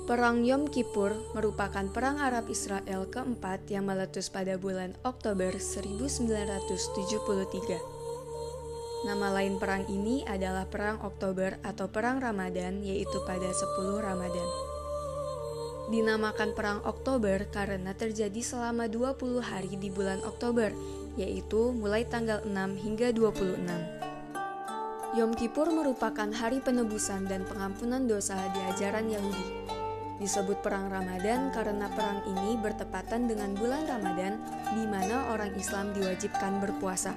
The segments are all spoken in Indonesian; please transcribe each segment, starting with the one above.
Perang Yom Kippur merupakan perang Arab Israel keempat yang meletus pada bulan Oktober 1973. Nama lain perang ini adalah Perang Oktober atau Perang Ramadan, yaitu pada 10 Ramadan. Dinamakan Perang Oktober karena terjadi selama 20 hari di bulan Oktober, yaitu mulai tanggal 6 hingga 26. Yom Kippur merupakan hari penebusan dan pengampunan dosa di ajaran Yahudi. Disebut Perang Ramadan karena perang ini bertepatan dengan bulan Ramadan, di mana orang Islam diwajibkan berpuasa.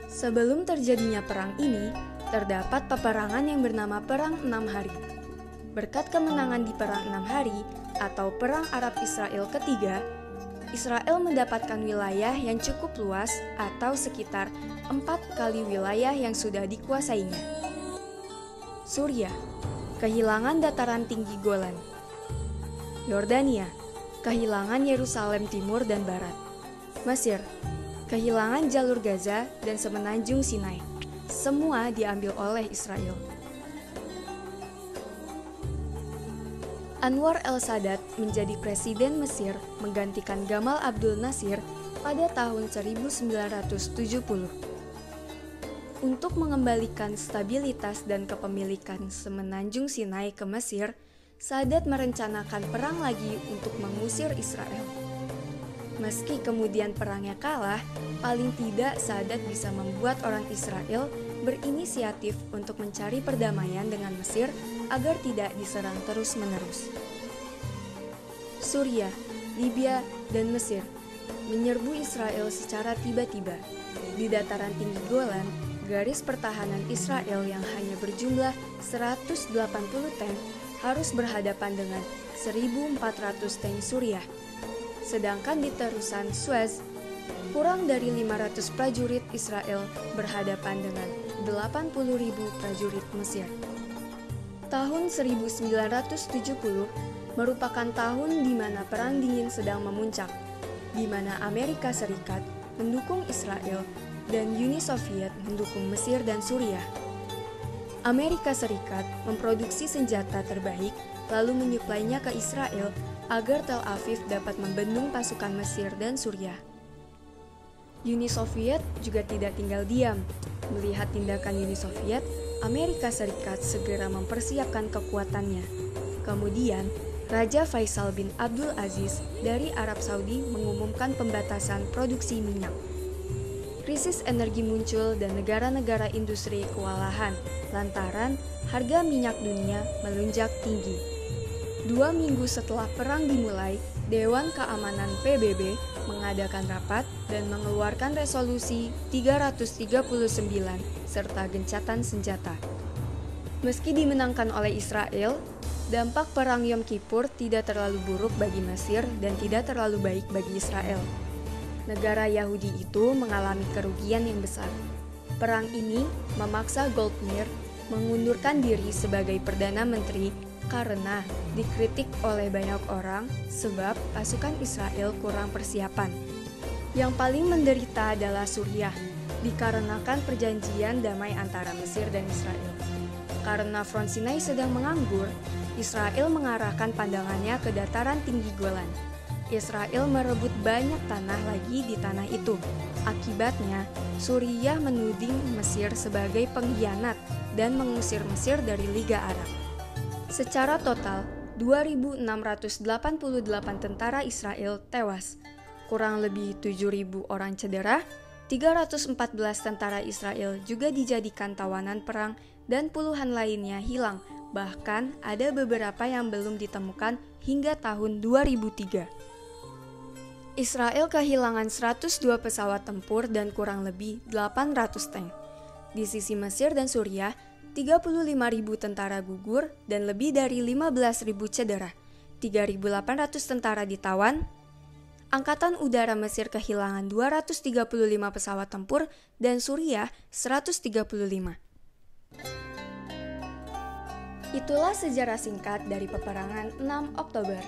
Sebelum terjadinya perang ini, terdapat peperangan yang bernama Perang 6 Hari. Berkat kemenangan di Perang 6 Hari, atau Perang Arab Israel ketiga, Israel mendapatkan wilayah yang cukup luas atau sekitar 4 kali wilayah yang sudah dikuasainya. Suriah, kehilangan dataran tinggi Golan. Yordania, kehilangan Yerusalem Timur dan Barat. Mesir, kehilangan jalur Gaza dan semenanjung Sinai. Semua diambil oleh Israel. Anwar el-Sadat menjadi presiden Mesir menggantikan Gamal Abdul Nasir pada tahun 1970. Untuk mengembalikan stabilitas dan kepemilikan semenanjung Sinai ke Mesir, Sadat merencanakan perang lagi untuk mengusir Israel. Meski kemudian perangnya kalah, paling tidak Sadat bisa membuat orang Israel berinisiatif untuk mencari perdamaian dengan Mesir agar tidak diserang terus-menerus. Suriah, Libya, dan Mesir menyerbu Israel secara tiba-tiba. Di dataran tinggi Golan, garis pertahanan Israel yang hanya berjumlah 180 tank harus berhadapan dengan 1.400 tank Suriah. Sedangkan di terusan Suez, kurang dari 500 prajurit Israel berhadapan dengan 80.000 prajurit Mesir. Tahun 1970 merupakan tahun di mana Perang Dingin sedang memuncak, di mana Amerika Serikat mendukung Israel dan Uni Soviet mendukung Mesir dan Suriah. Amerika Serikat memproduksi senjata terbaik lalu menyuplainya ke Israel agar Tel Aviv dapat membendung pasukan Mesir dan Suriah. Uni Soviet juga tidak tinggal diam. Melihat tindakan Uni Soviet, Amerika Serikat segera mempersiapkan kekuatannya. Kemudian, Raja Faisal bin Abdul Aziz dari Arab Saudi mengumumkan pembatasan produksi minyak. Krisis energi muncul dan negara-negara industri kewalahan lantaran harga minyak dunia melonjak tinggi. 2 minggu setelah perang dimulai, Dewan Keamanan PBB mengadakan rapat dan mengeluarkan resolusi 339 serta gencatan senjata. Meski dimenangkan oleh Israel, dampak perang Yom Kippur tidak terlalu buruk bagi Mesir dan tidak terlalu baik bagi Israel. Negara Yahudi itu mengalami kerugian yang besar. Perang ini memaksa Goldmir mengundurkan diri sebagai Perdana Menteri karena dikritik oleh banyak orang sebab pasukan Israel kurang persiapan. Yang paling menderita adalah Suriah, dikarenakan perjanjian damai antara Mesir dan Israel. Karena front Sinai sedang menganggur, Israel mengarahkan pandangannya ke dataran tinggi Golan. Israel merebut banyak tanah lagi di tanah itu. Akibatnya, Suriah menuding Mesir sebagai pengkhianat dan mengusir Mesir dari Liga Arab. Secara total, 2.688 tentara Israel tewas, kurang lebih 7.000 orang cedera, 314 tentara Israel juga dijadikan tawanan perang dan puluhan lainnya hilang, bahkan ada beberapa yang belum ditemukan hingga tahun 2003. Israel kehilangan 102 pesawat tempur dan kurang lebih 800 tank. Di sisi Mesir dan Suriah, 35.000 tentara gugur dan lebih dari 15.000 cedera. 3.800 tentara ditawan. Angkatan Udara Mesir kehilangan 235 pesawat tempur dan Suriah 135. Itulah sejarah singkat dari peperangan 6 Oktober.